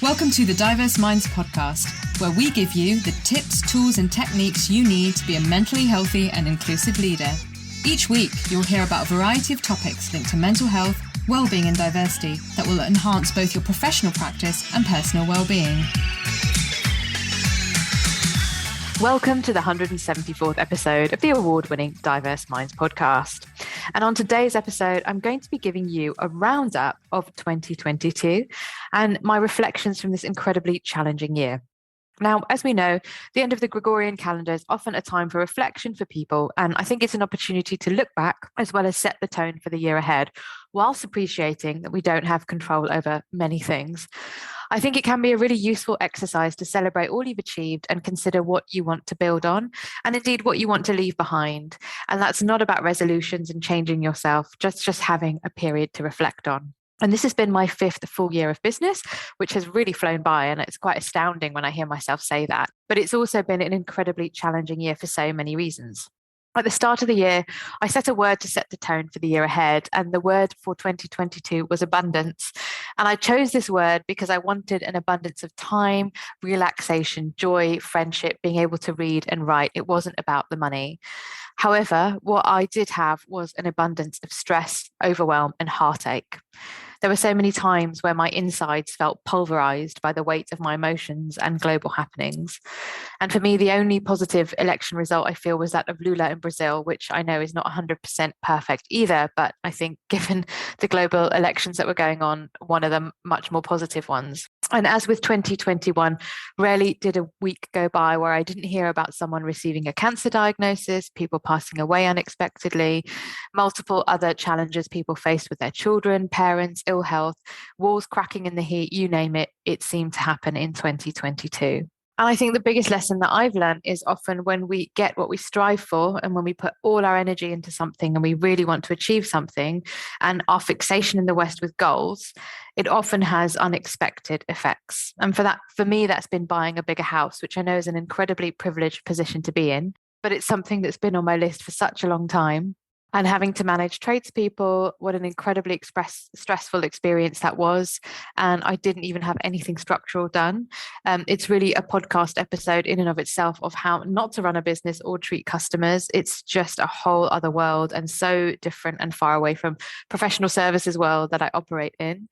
Welcome to the Diverse Minds podcast, where we give you the tips, tools, and techniques you need to be a mentally healthy and inclusive leader. Each week, you'll hear about a variety of topics linked to mental health, well-being, and diversity that will enhance both your professional practice and personal well-being. Welcome to the 174th episode of the award-winning Diverse Minds podcast. And on today's episode, I'm going to be giving you a roundup of 2022 and my reflections from this incredibly challenging year. Now, as we know, the end of the Gregorian calendar is often a time for reflection for people, and I think it's an opportunity to look back as well as set the tone for the year ahead, whilst appreciating that we don't have control over many things. I think it can be a really useful exercise to celebrate all you've achieved and consider what you want to build on, and indeed what you want to leave behind. And that's not about resolutions and changing yourself, just having a period to reflect on. And this has been my 5th full year of business, which has really flown by. And it's quite astounding when I hear myself say that. But it's also been an incredibly challenging year for so many reasons. At the start of the year, I set a word to set the tone for the year ahead. And the word for 2022 was abundance. And I chose this word because I wanted an abundance of time, relaxation, joy, friendship, being able to read and write. It wasn't about the money. However, what I did have was an abundance of stress, overwhelm, and heartache. There were so many times where my insides felt pulverized by the weight of my emotions and global happenings. And for me, the only positive election result I feel was that of Lula in Brazil, which I know is not 100% perfect either, but I think given the global elections that were going on, one of the much more positive ones. And as with 2021, rarely did a week go by where I didn't hear about someone receiving a cancer diagnosis, people passing away unexpectedly, multiple other challenges people faced with their children, parents, ill health, walls cracking in the heat, you name it, it seemed to happen in 2022. And I think the biggest lesson that I've learned is often when we get what we strive for and when we put all our energy into something and we really want to achieve something, and our fixation in the West with goals, it often has unexpected effects. And for me, that's been buying a bigger house, which I know is an incredibly privileged position to be in, but it's something that's been on my list for such a long time. And having to manage tradespeople, what an incredibly stressful experience that was. And I didn't even have anything structural done. It's really a podcast episode in and of itself of how not to run a business or treat customers. It's just a whole other world and so different and far away from professional services world that I operate in.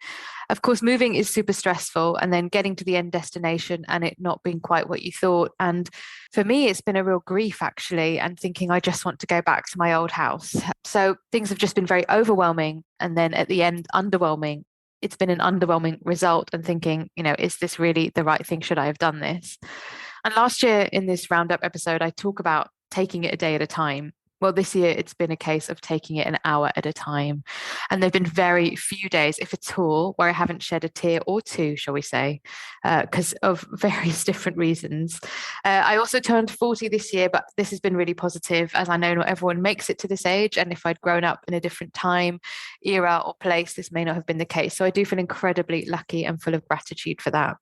Of course, moving is super stressful, and then getting to the end destination and it not being quite what you thought. And for me, it's been a real grief, actually, and thinking I just want to go back to my old house. So things have just been very overwhelming. And then at the end, underwhelming. It's been an underwhelming result, and thinking, is this really the right thing? Should I have done this? And last year in this roundup episode, I talk about taking it a day at a time. Well, this year, it's been a case of taking it an hour at a time. And there have been very few days, if at all, where I haven't shed a tear or two, shall we say, because of various different reasons. I also turned 40 this year, but this has been really positive, as I know not everyone makes it to this age. And if I'd grown up in a different time, era, or place, this may not have been the case. So I do feel incredibly lucky and full of gratitude for that.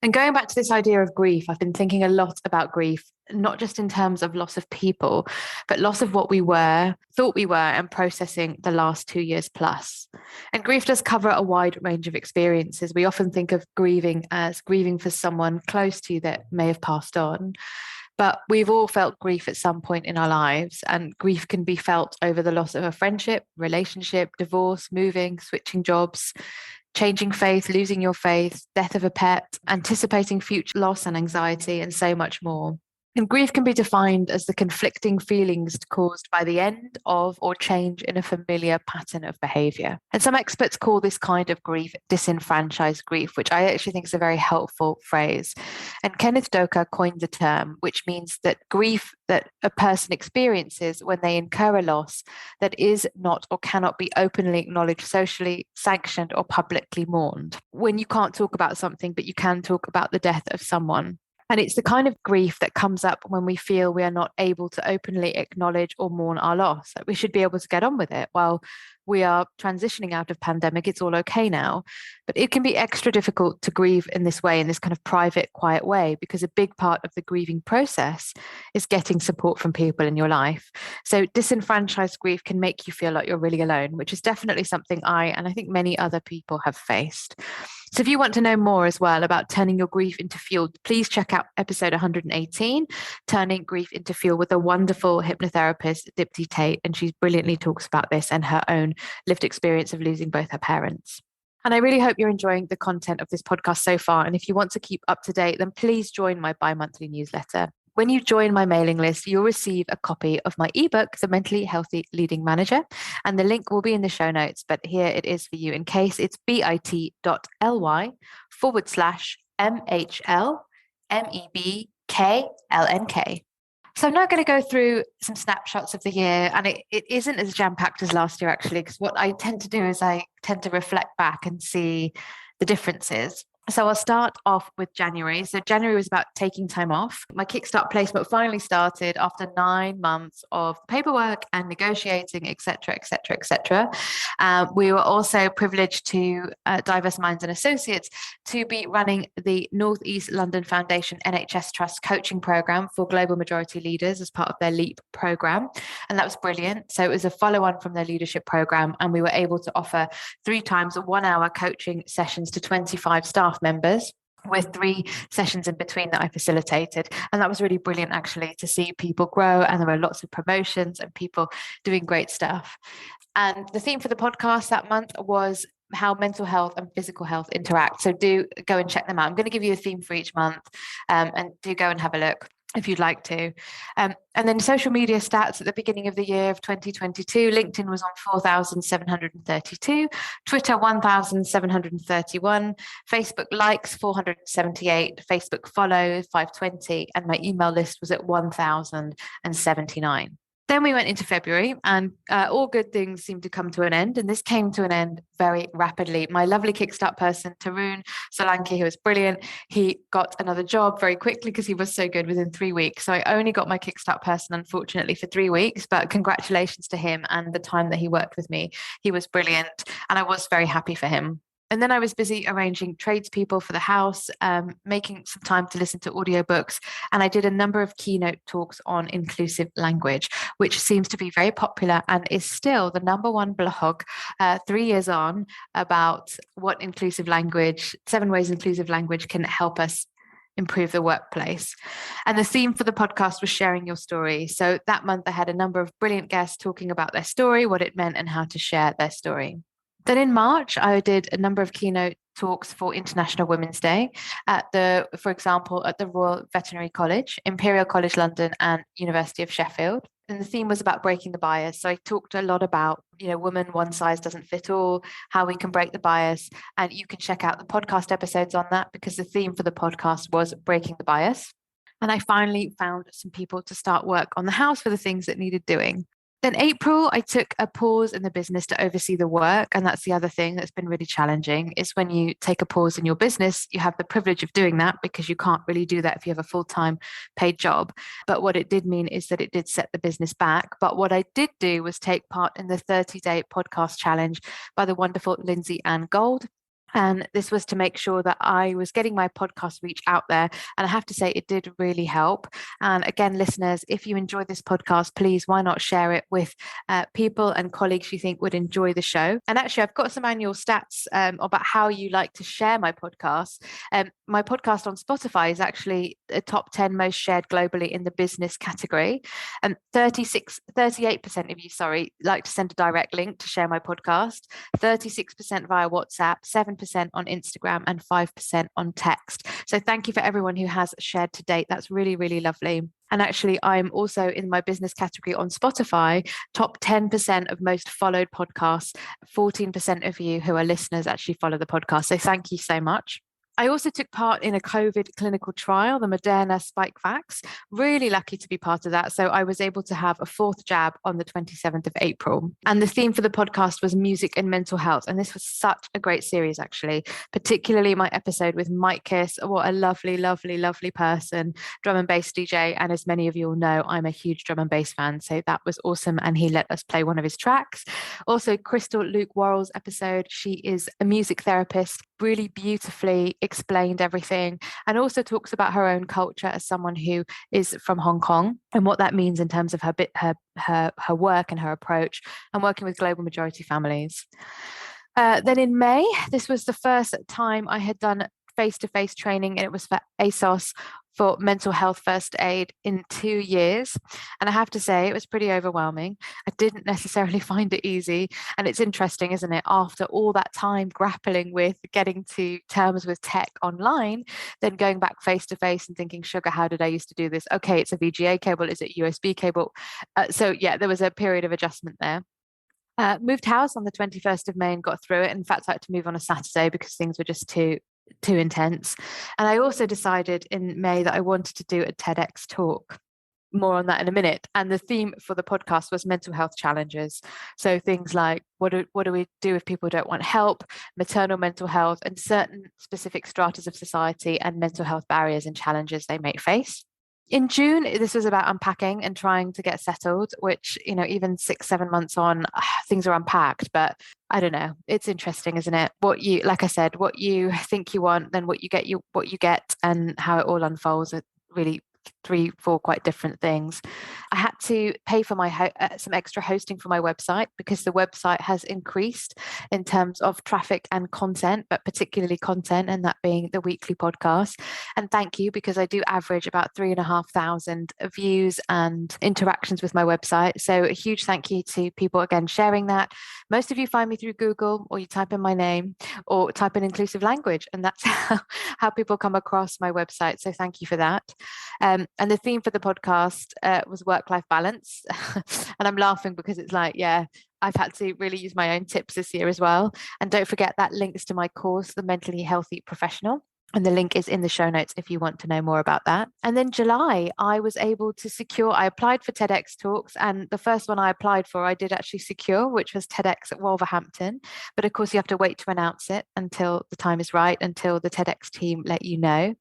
And going back to this idea of grief, I've been thinking a lot about grief, not just in terms of loss of people, but loss of what we were, thought we were, and processing the last 2 years plus. And grief does cover a wide range of experiences. We often think of grieving as grieving for someone close to you that may have passed on. But we've all felt grief at some point in our lives, and grief can be felt over the loss of a friendship, relationship, divorce, moving, switching jobs, changing faith, losing your faith, death of a pet, anticipating future loss and anxiety, and so much more. And grief can be defined as the conflicting feelings caused by the end of or change in a familiar pattern of behavior. And some experts call this kind of grief disenfranchised grief, which I actually think is a very helpful phrase. And Kenneth Doka coined the term, which means that grief that a person experiences when they incur a loss that is not or cannot be openly acknowledged, socially sanctioned, or publicly mourned. When you can't talk about something, but you can talk about the death of someone. And it's the kind of grief that comes up when we feel we are not able to openly acknowledge or mourn our loss. That we should be able to get on with it. Well, we are transitioning out of pandemic, it's all okay now. But it can be extra difficult to grieve in this way, in this kind of private, quiet way, because a big part of the grieving process is getting support from people in your life. So disenfranchised grief can make you feel like you're really alone, which is definitely something and I think many other people have faced. So if you want to know more as well about turning your grief into fuel, please check out episode 118, Turning Grief into Fuel, with a wonderful hypnotherapist, Dipti Tate, and she brilliantly talks about this and her own lived experience of losing both her parents. And I really hope you're enjoying the content of this podcast so far. And if you want to keep up to date, then please join my bi-monthly newsletter. When you join my mailing list, you'll receive a copy of my ebook, The Mentally Healthy Leading Manager. And the link will be in the show notes, but here it is for you in case. It's bit.ly/MHLMEBKLNK. So I'm now going to go through some snapshots of the year, and it isn't as jam-packed as last year, actually, because what I tend to do is I tend to reflect back and see the differences. So I'll start off with January. So January was about taking time off. My Kickstart placement finally started after 9 months of paperwork and negotiating, etc., etc., etc. We were also privileged to Diverse Minds and Associates to be running the North East London Foundation NHS Trust coaching program for global majority leaders as part of their LEAP program. And that was brilliant. So it was a follow-on from their leadership program, and we were able to offer 3 times 1 hour coaching sessions to 25 staff members, with 3 sessions in between that I facilitated. And that was really brilliant, actually, to see people grow. And there were lots of promotions and people doing great stuff. And the theme for the podcast that month was how mental health and physical health interact. So do go and check them out. I'm going to give you a theme for each month, and do go and have a look if you'd like to. And then social media stats at the beginning of the year of 2022, LinkedIn was on 4,732, Twitter 1,731, Facebook likes 478, Facebook follows 520, and my email list was at 1,079. Then we went into February, and all good things seemed to come to an end. And this came to an end very rapidly. My lovely Kickstart person, Tarun Solanki, who was brilliant, he got another job very quickly because he was so good within 3 weeks. So I only got my Kickstart person, unfortunately, for 3 weeks, but congratulations to him and the time that he worked with me. He was brilliant, and I was very happy for him. And then I was busy arranging tradespeople for the house, making some time to listen to audiobooks. And I did a number of keynote talks on inclusive language, which seems to be very popular and is still the #1 blog 3 years on, about what inclusive language, 7 ways inclusive language can help us improve the workplace. And the theme for the podcast was sharing your story. So that month I had a number of brilliant guests talking about their story, what it meant, and how to share their story. Then in March, I did a number of keynote talks for International Women's Day for example, at the Royal Veterinary College, Imperial College London, and University of Sheffield. And the theme was about breaking the bias. So I talked a lot about, women, one size doesn't fit all, how we can break the bias. And you can check out the podcast episodes on that, because the theme for the podcast was breaking the bias. And I finally found some people to start work on the house for the things that needed doing. Then April, I took a pause in the business to oversee the work. And that's the other thing that's been really challenging, is when you take a pause in your business, you have the privilege of doing that because you can't really do that if you have a full-time paid job. But what it did mean is that it did set the business back. But what I did do was take part in the 30-day podcast challenge by the wonderful Lindsay Ann Gold. And this was to make sure that I was getting my podcast reach out there. And I have to say, it did really help. And again, listeners, if you enjoy this podcast, please, why not share it with people and colleagues you think would enjoy the show? And actually, I've got some annual stats about how you like to share my podcast. My podcast on Spotify is actually the top 10 most shared globally in the business category. And 38% of you, like to send a direct link to share my podcast, 36% via WhatsApp, 7% on Instagram, and 5% on text. So thank you for everyone who has shared to date. That's really, really lovely. And actually, I'm also in my business category on Spotify, top 10% of most followed podcasts. 14% of you who are listeners actually follow the podcast. So thank you so much. I also took part in a COVID clinical trial, the Moderna Spikevax. Really lucky to be part of that. So I was able to have a fourth jab on the 27th of April. And the theme for the podcast was music and mental health. And this was such a great series, actually, particularly my episode with Mike Kiss. What a lovely, lovely, lovely person, drum and bass DJ. And as many of you all know, I'm a huge drum and bass fan. So that was awesome. And he let us play one of his tracks. Also, Crystal Luke Worrell's episode. She is a music therapist, really beautifully explained everything, and also talks about her own culture as someone who is from Hong Kong and what that means in terms of her work and her approach and working with global majority families. Then in May, this was the first time I had done face-to-face training, and it was for ASOS for mental health first aid in 2 years. And I have to say, it was pretty overwhelming. I didn't necessarily find it easy. And it's interesting, isn't it? After all that time grappling with getting to terms with tech online, then going back face to face and thinking, sugar, how did I used to do this? Okay, it's a VGA cable. Is it USB cable? So yeah, there was a period of adjustment there. Moved house on the 21st of May and got through it. In fact, I had to move on a Saturday because things were just too intense. And I also decided in May that I wanted to do a TEDx talk. More on that in a minute. And the theme for the podcast was mental health challenges. So things like what do we do if people don't want help, maternal mental health, and certain specific stratas of society and mental health barriers and challenges they may face. In June, this was about unpacking and trying to get settled, which, even 6-7 months on, things are unpacked, but I don't know. It's interesting, isn't it? Like I said, what you think you want, then what you get, and how it all unfolds are really 3-4 quite different things. I had to pay for my some extra hosting for my website because the website has increased in terms of traffic and content, but particularly content, and that being the weekly podcast. And thank you, because I do average about 3,500 views and interactions with my website. So a huge thank you to people again sharing that. Most of you find me through Google, or you type in my name or type in inclusive language, and that's how people come across my website. So thank you for that. And the theme for the podcast was work-life balance. And I'm laughing because it's like, yeah, I've had to really use my own tips this year as well. And don't forget that links to my course, The Mentally Healthy Professional. And the link is in the show notes if you want to know more about that. And then July, I was able to I applied for TEDx talks, and the first one I applied for, I did actually secure, which was TEDx at Wolverhampton. But of course, you have to wait to announce it until the time is right, until the TEDx team let you know.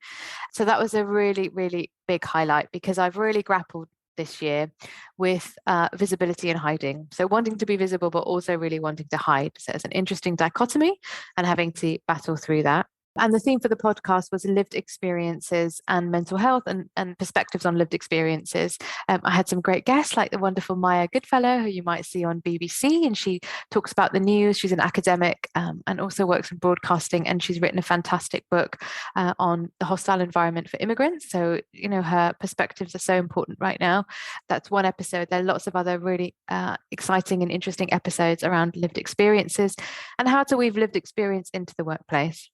So that was a really, really big highlight, because I've really grappled this year with visibility and hiding. So wanting to be visible, but also really wanting to hide. So it's an interesting dichotomy and having to battle through that. And the theme for the podcast was lived experiences and mental health, and perspectives on lived experiences. I had some great guests like the wonderful Maya Goodfellow, who you might see on BBC, and she talks about the news. She's an academic and also works in broadcasting, and she's written a fantastic book on the hostile environment for immigrants. So, her perspectives are so important right now. That's one episode. There are lots of other really exciting and interesting episodes around lived experiences and how to weave lived experience into the workplace.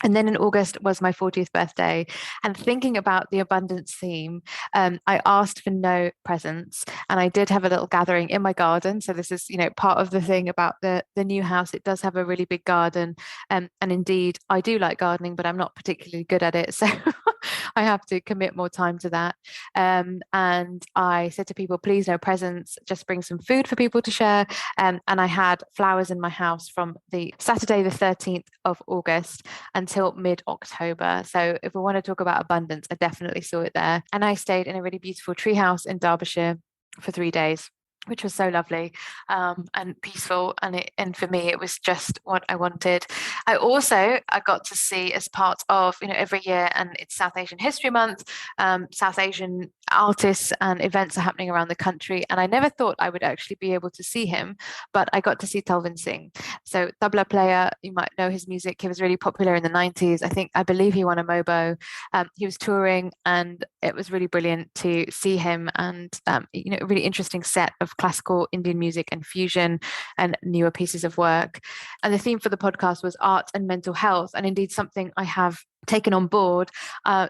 And then in August was my 40th birthday. And thinking about the abundance theme, I asked for no presents. And I did have a little gathering in my garden. So this is, part of the thing about the new house. It does have a really big garden. And indeed, I do like gardening, but I'm not particularly good at it. So I have to commit more time to that. And I said to people, please, no presents, just bring some food for people to share. And I had flowers in my house from the Saturday, the 13th of August, until mid-October. So if we want to talk about abundance, I definitely saw it there. And I stayed in a really beautiful treehouse in Derbyshire for 3 days, which was so lovely and peaceful. And for me, it was just what I wanted. I got to see, as part of, every year, and it's South Asian History Month, South Asian artists and events are happening around the country. And I never thought I would actually be able to see him, but I got to see Talvin Singh. So tabla player, you might know his music. He was really popular in the 90s. I believe he won a MOBO. He was touring, and it was really brilliant to see him, and, a really interesting set of classical Indian music and fusion and newer pieces of work. And the theme for the podcast was art and mental health, and indeed something I have taken on board.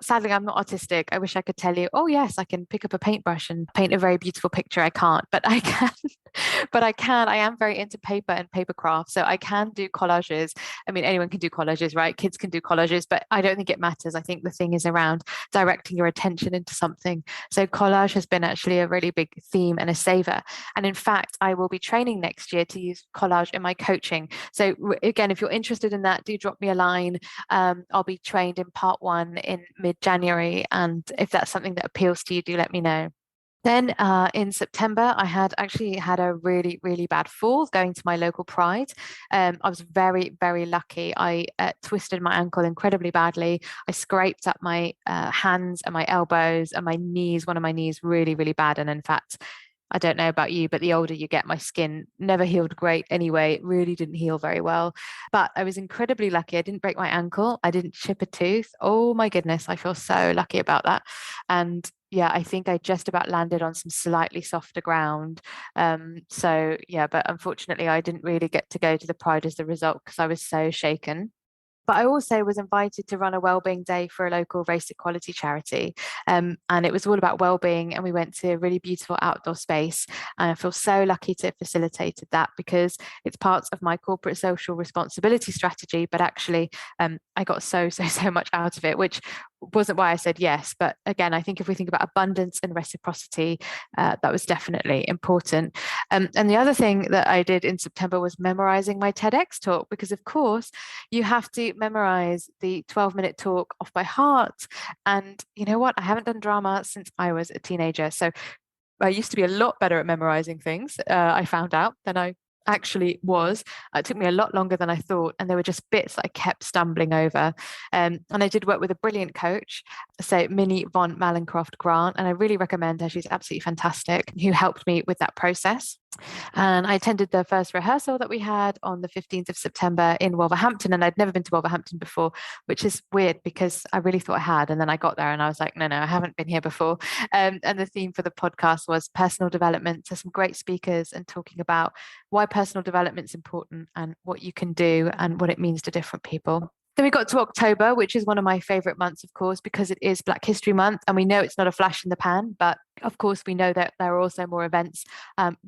Sadly, I'm not artistic. I wish I could tell you, oh yes, I can pick up a paintbrush and paint a very beautiful picture. I can't, but I can But I am very into paper and paper craft. So I can do collages. I mean, anyone can do collages, right? Kids can do collages, but I don't think it matters. I think the thing is around directing your attention into something. So collage has been actually a really big theme and a saver. And in fact, I will be training next year to use collage in my coaching. So again, if you're interested in that, do drop me a line. I'll be trained in part one in mid-January. And if that's something that appeals to you, do let me know. Then in September, I had actually had a really, really bad fall going to my local Pride. I was very, very lucky. I twisted my ankle incredibly badly. I scraped up my hands and my elbows and my knees, one of my knees really, really bad. And in fact, I don't know about you, but the older you get, my skin never healed great anyway. It really didn't heal very well. But I was incredibly lucky. I didn't break my ankle. I didn't chip a tooth. Oh my goodness. I feel so lucky about that. And yeah, I think I just about landed on some slightly softer ground. So yeah, but unfortunately, I didn't really get to go to the Pride as the result because I was so shaken. But I also was invited to run a wellbeing day for a local race equality charity. And it was all about wellbeing. And we went to a really beautiful outdoor space. And I feel so lucky to have facilitated that because it's part of my corporate social responsibility strategy. But actually, I got so much out of it, which wasn't why I said yes. But again, I think if we think about abundance and reciprocity, that was definitely important. And the other thing that I did in September was memorizing my TEDx talk, because of course you have to memorize the 12-minute talk off by heart. And you know what? I haven't done drama since I was a teenager. So I used to be a lot better at memorizing things, I found out, than I actually was. It took me a lot longer than I thought, and there were just bits that I kept stumbling over. And I did work with a brilliant coach, so Minnie von Malencroft Grant, and I really recommend her. She's absolutely fantastic, who helped me with that process. And I attended the first rehearsal that we had on the 15th of September in Wolverhampton. And I'd never been to Wolverhampton before, which is weird because I really thought I had. And then I got there and I was like, no, I haven't been here before. And the theme for the podcast was personal development. So some great speakers and talking about why personal development is important and what you can do and what it means to different people. Then we got to October, which is one of my favorite months, of course, because it is Black History Month. And we know it's not a flash in the pan, but of course, we know that there are also more events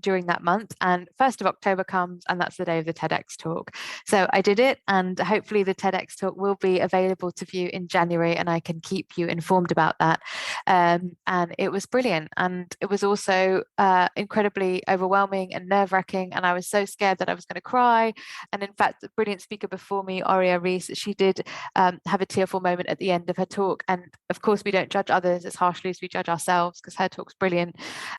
during that month. And 1st of October comes, and that's the day of the TEDx talk. So I did it, and hopefully the TEDx talk will be available to view in January, and I can keep you informed about that. And it was brilliant. And it was also incredibly overwhelming and nerve-wracking. And I was so scared that I was going to cry. And in fact, the brilliant speaker before me, Aria Reese, she did have a tearful moment at the end of her talk. And of course, we don't judge others as harshly as we judge ourselves, because her talk's brilliant.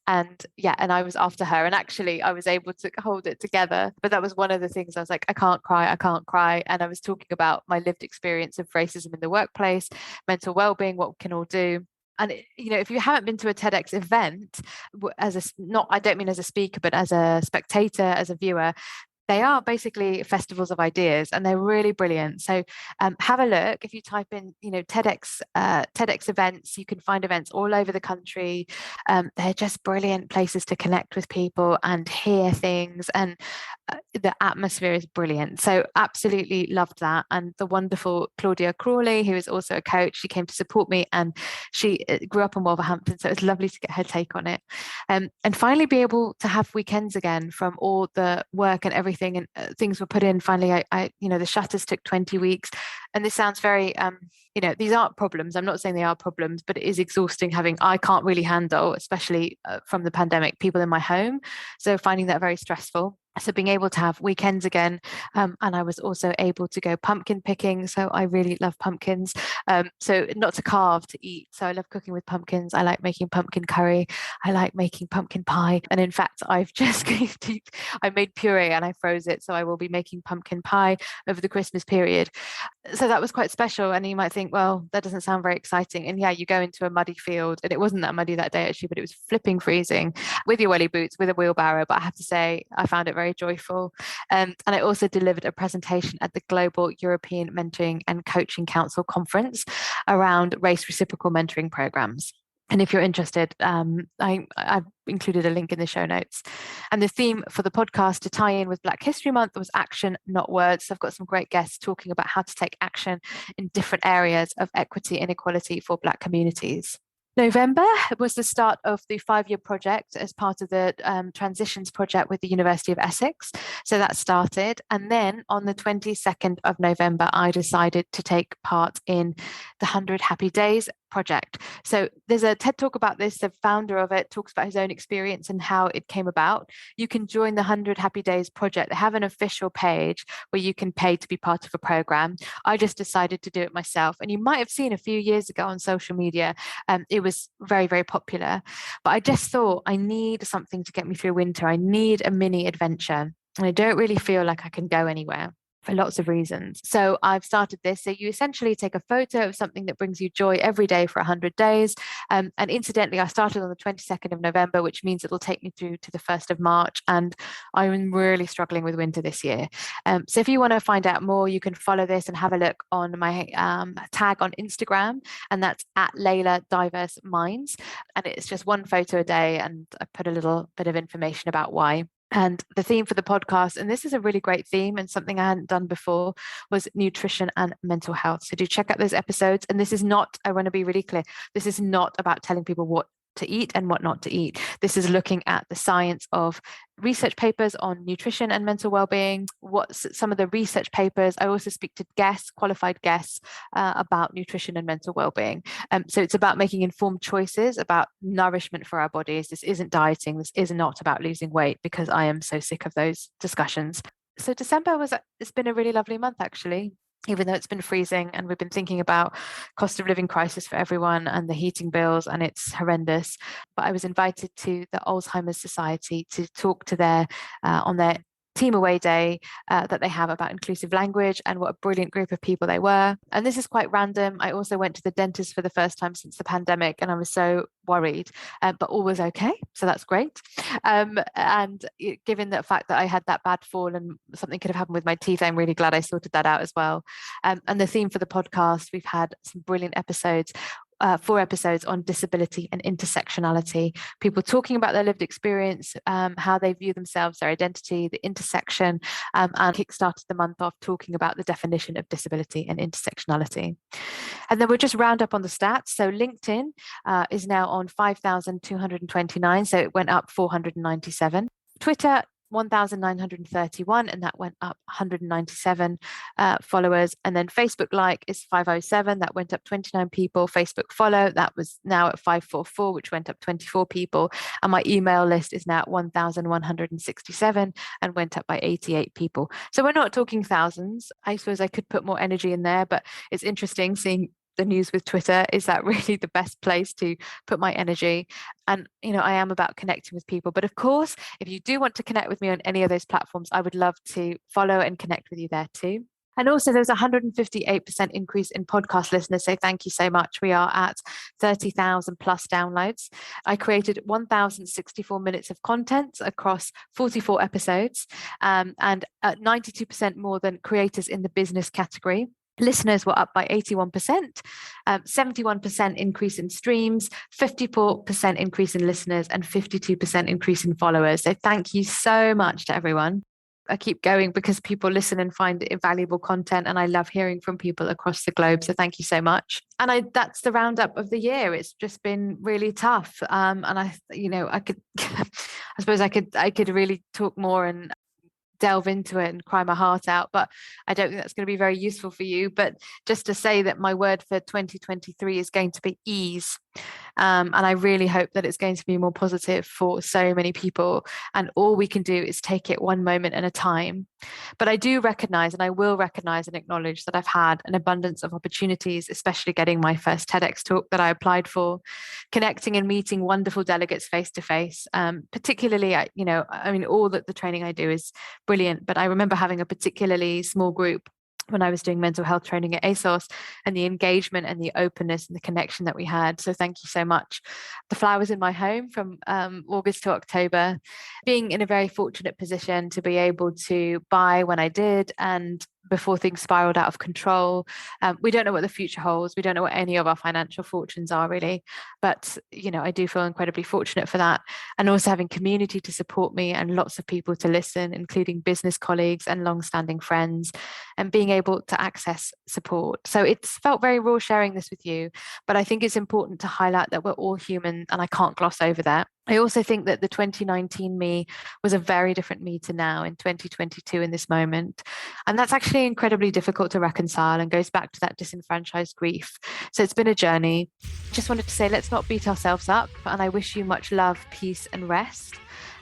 And yeah, and I was after her, and actually I was able to hold it together. But that was one of the things. I was like, I can't cry. And I was talking about my lived experience of racism in the workplace, mental well-being, what we can all do. And if you haven't been to a TEDx event, I don't mean as a speaker, but as a spectator, as a viewer, they are basically festivals of ideas, and they're really brilliant. So have a look. If you type in, TEDx events, you can find events all over the country. They're just brilliant places to connect with people and hear things, and the atmosphere is brilliant. So absolutely loved that. And the wonderful Claudia Crawley, who is also a coach, she came to support me, and she grew up in Wolverhampton, so it was lovely to get her take on it. And finally be able to have weekends again from all the work and everything, and things were put in. Finally, I the shutters took 20 weeks, and this sounds very these aren't problems. I'm not saying they are problems, but it is exhausting I can't really handle, especially from the pandemic, people in my home. So finding that very stressful. So being able to have weekends again, and I was also able to go pumpkin picking. So I really love pumpkins. So not to carve, to eat. So I love cooking with pumpkins. I like making pumpkin curry. I like making pumpkin pie. And in fact, I've just I made puree and I froze it. So I will be making pumpkin pie over the Christmas period. So that was quite special. And you might think, well, that doesn't sound very exciting. And yeah, you go into a muddy field, and it wasn't that muddy that day actually, but it was flipping freezing with your welly boots, with a wheelbarrow. But I have to say, I found it very joyful. And I also delivered a presentation at the Global European Mentoring and Coaching Council conference around race reciprocal mentoring programs. And if you're interested, I've included a link in the show notes. And the theme for the podcast, to tie in with Black History Month, was action, not words. So I've got some great guests talking about how to take action in different areas of equity and equality for Black communities. November was the start of the 5-year project as part of the transitions project with the University of Essex. So that started. And then on the 22nd of November, I decided to take part in the 100 Happy Days project. So there's a TED talk about this. The founder of it talks about his own experience and how it came about. You can join the 100 Happy Days project. They have an official page where you can pay to be part of a program. I just decided to do it myself. And you might have seen a few years ago on social media, it was very, very popular. But I just thought I need something to get me through winter. I need a mini adventure. And I don't really feel like I can go anywhere for lots of reasons. So I've started this. So you essentially take a photo of something that brings you joy every day for 100 days. And incidentally, I started on the 22nd of November, which means it'll take me through to the 1st of March. And I'm really struggling with winter this year. So if you want to find out more, you can follow this and have a look on my tag on Instagram. And that's at Layla Diverse Minds. And it's just one photo a day. And I put a little bit of information about why. And the theme for the podcast, and this is a really great theme and something I hadn't done before, was nutrition and mental health. So do check out those episodes. And this is not, I want to be really clear, this is not about telling people what to eat and what not to eat. This is looking at the science of research papers on nutrition and mental well-being, what's some of the research papers. I also speak to guests, qualified guests, about nutrition and mental well-being. So it's about making informed choices about nourishment for our bodies. This isn't dieting. This is not about losing weight, because I am so sick of those discussions. So December it's been a really lovely month, actually, even though it's been freezing, and we've been thinking about cost of living crisis for everyone and the heating bills, and it's horrendous. But I was invited to the Alzheimer's Society to talk to their on their team away day that they have about inclusive language, and what a brilliant group of people they were. And this is quite random. I also went to the dentist for the first time since the pandemic, and I was so worried, but all was okay. So that's great. And given the fact that I had that bad fall and something could have happened with my teeth, I'm really glad I sorted that out as well. And the theme for the podcast, we've had some brilliant episodes. 4 episodes on disability and intersectionality, people talking about their lived experience, how they view themselves, their identity, the intersection, and kickstarted the month off talking about the definition of disability and intersectionality. And then we'll just round up on the stats. So LinkedIn is now on 5,229, so it went up 497. Twitter, 1,931, and that went up 197 followers. And then Facebook like is 507, that went up 29 people. Facebook follow, that was now at 544, which went up 24 people. And my email list is now at 1,167 and went up by 88 people. So we're not talking thousands. I suppose I could put more energy in there, but it's interesting seeing the news with Twitter. Is that really the best place to put my energy? And, I am about connecting with people. But of course, if you do want to connect with me on any of those platforms, I would love to follow and connect with you there too. And also there's a 158% increase in podcast listeners. So thank you so much. We are at 30,000 plus downloads. I created 1,064 minutes of content across 44 episodes, and 92% more than creators in the business category. Listeners were up by 81%, 71% increase in streams, 54% increase in listeners, and 52% increase in followers. So thank you so much to everyone. I keep going because people listen and find it valuable content, and I love hearing from people across the globe. So thank you so much. And that's the roundup of the year. It's just been really tough. And I could, I suppose I could really talk more and delve into it and cry my heart out, but I don't think that's going to be very useful for you. But just to say that my word for 2023 is going to be ease. And I really hope that it's going to be more positive for so many people. And all we can do is take it one moment at a time. But I do recognize, and I will recognize and acknowledge, that I've had an abundance of opportunities, especially getting my first TEDx talk that I applied for, connecting and meeting wonderful delegates face to face. Particularly, all that the training I do is brilliant, but I remember having a particularly small group when I was doing mental health training at ASOS, and the engagement and the openness and the connection that we had. So thank you so much. The flowers in my home from August to October, being in a very fortunate position to be able to buy when I did, and before things spiraled out of control. We don't know what the future holds. We don't know what any of our financial fortunes are really. But, I do feel incredibly fortunate for that. And also having community to support me and lots of people to listen, including business colleagues and long-standing friends, and being able to access support. So it's felt very raw sharing this with you, but I think it's important to highlight that we're all human, and I can't gloss over that. I also think that the 2019 me was a very different me to now in 2022 in this moment. And that's actually incredibly difficult to reconcile and goes back to that disenfranchised grief. So it's been a journey. Just wanted to say, let's not beat ourselves up. And I wish you much love, peace, and rest.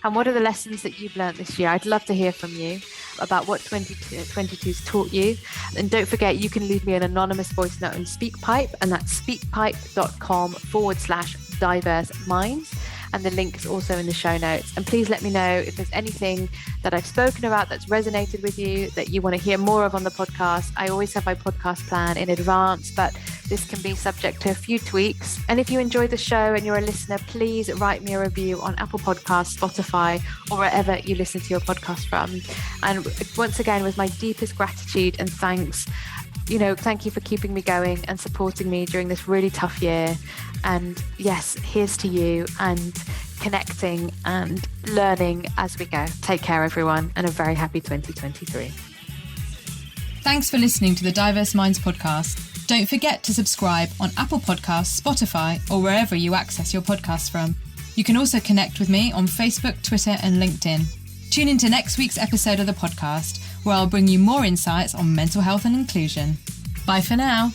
And what are the lessons that you've learned this year? I'd love to hear from you about what 2022's taught you. And don't forget, you can leave me an anonymous voice note on SpeakPipe, and that's speakpipe.com/diverse minds. And the link is also in the show notes. And please let me know if there's anything that I've spoken about that's resonated with you, that you want to hear more of on the podcast. I always have my podcast plan in advance, but this can be subject to a few tweaks. And if you enjoy the show and you're a listener, please write me a review on Apple Podcasts, Spotify, or wherever you listen to your podcast from. And once again, with my deepest gratitude and thanks, thank you for keeping me going and supporting me during this really tough year. And yes, here's to you, and connecting and learning as we go. Take care, everyone, and a very happy 2023. Thanks for listening to the Diverse Minds podcast. Don't forget to subscribe on Apple Podcasts, Spotify, or wherever you access your podcasts from. You can also connect with me on Facebook, Twitter, and LinkedIn. Tune into next week's episode of the podcast, where I'll bring you more insights on mental health and inclusion. Bye for now.